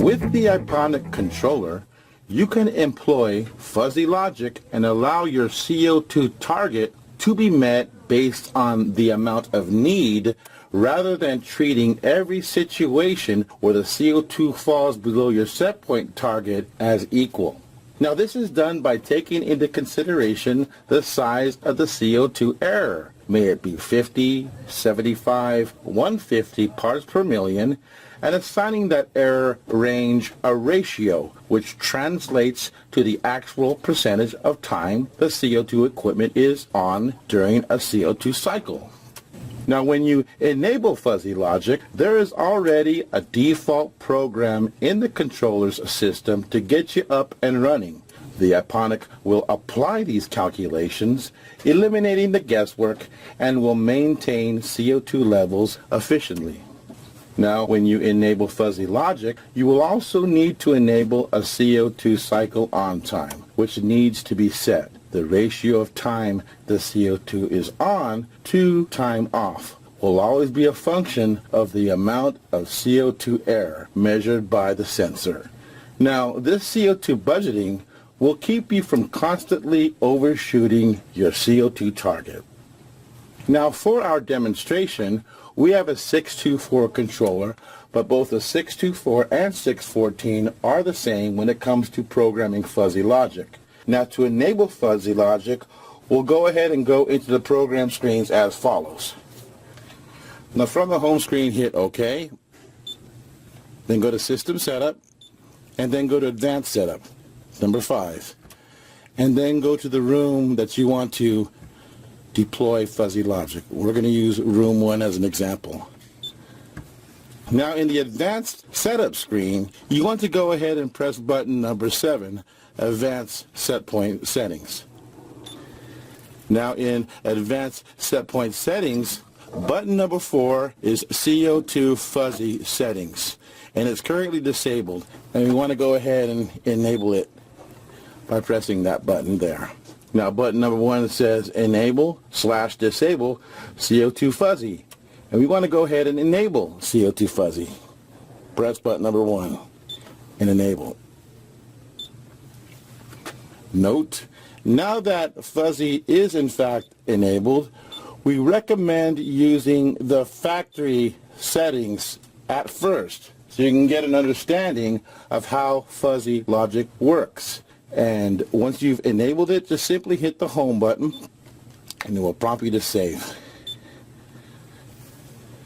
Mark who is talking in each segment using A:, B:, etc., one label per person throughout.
A: With the iPonic controller, you can employ fuzzy logic and allow your CO2 target to be met based on the amount of need rather than treating every situation where the CO2 falls below your set point target as equal. Now this is done by taking into consideration the size of the CO2 error. May it be 50, 75, 150 parts per million, and assigning that error range a ratio, which translates to the actual percentage of time the CO2 equipment is on during a CO2 cycle. Now when you enable fuzzy logic, there is already a default program in the controller's system to get you up and running. The iPonic will apply these calculations, eliminating the guesswork, and will maintain CO2 levels efficiently. Now when you enable fuzzy logic, you will also need to enable a CO2 cycle on time, which needs to be set. The ratio of time the CO2 is on to time off will always be a function of the amount of CO2 error measured by the sensor. Now, this CO2 budgeting will keep you from constantly overshooting your CO2 target. Now, for our demonstration, we have a 624 controller, but both the 624 and 614 are the same when it comes to programming fuzzy logic. Now to enable fuzzy logic, we'll go ahead and go into the program screens as follows. Now from the home screen, hit OK, then go to System Setup, and then go to Advanced Setup, number 5, and then go to the room that you want to deploy fuzzy logic. We're going to use room 1 as an example. Now in the Advanced Setup screen, you want to go ahead and press button number 7, Advanced Set Point Settings. Now in Advanced Set Point Settings, button number 4 is CO2 Fuzzy Settings, and it's currently disabled, and we want to go ahead and enable it by pressing that button there. Now button number 1 says Enable/Disable CO2 Fuzzy, and we want to go ahead and enable CO2 Fuzzy. Press button number 1 and enable. Note, now that fuzzy is in fact enabled, we recommend using the factory settings at first so you can get an understanding of how fuzzy logic works. And once you've enabled it, just simply hit the home button and it will prompt you to save.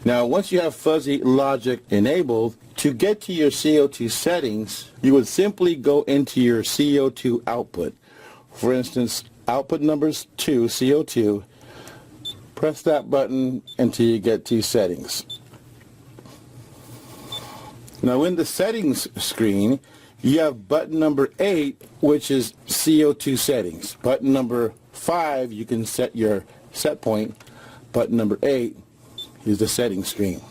A: Now once you have fuzzy logic enabled, to get to your CO2 settings, you would simply go into your CO2 output. For instance, output numbers 2, CO2, press that button until you get to settings. Now in the settings screen, you have button number 8, which is CO2 settings. Button number 5, you can set your set point. Button number 8 is the settings screen.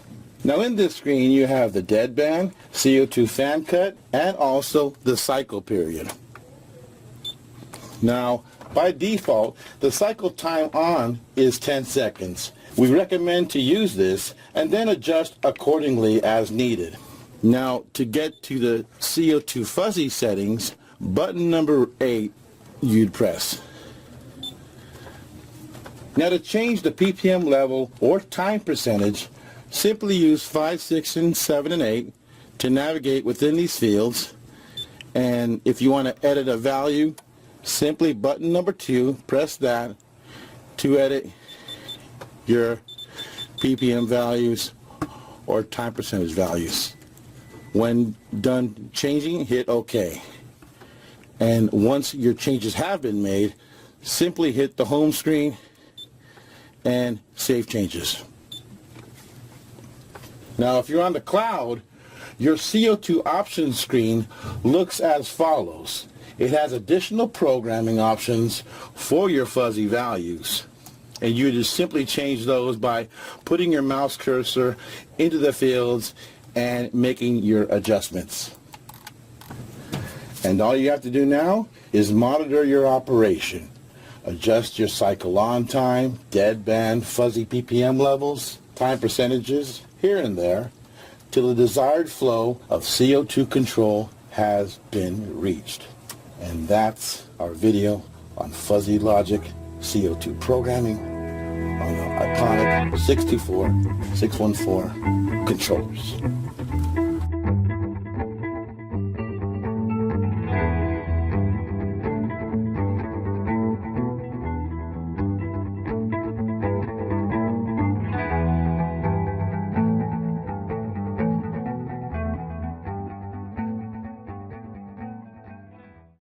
A: Now in this screen you have the deadband, CO2 fan cut, and also the cycle period. Now by default, the cycle time on is 10 seconds. We recommend to use this and then adjust accordingly as needed. Now to get to the CO2 fuzzy settings, button number 8 you'd press. Now to change the ppm level or time percentage, simply use 5, 6, and 7, and 8 to navigate within these fields. And if you want to edit a value, simply button number 2, press that to edit your ppm values or time percentage values. When done changing, hit OK. And once your changes have been made, simply hit the home screen and save changes. Now if you're on the cloud, your CO2 options screen looks as follows. It has additional programming options for your fuzzy values, and you just simply change those by putting your mouse cursor into the fields and making your adjustments. And all you have to do now is monitor your operation. Adjust your cycle on time, deadband, fuzzy ppm levels, time percentages, here and there. till the desired flow of CO2 control has been reached. And that's our video on fuzzy logic CO2 programming on the iPonic 624-614 controllers.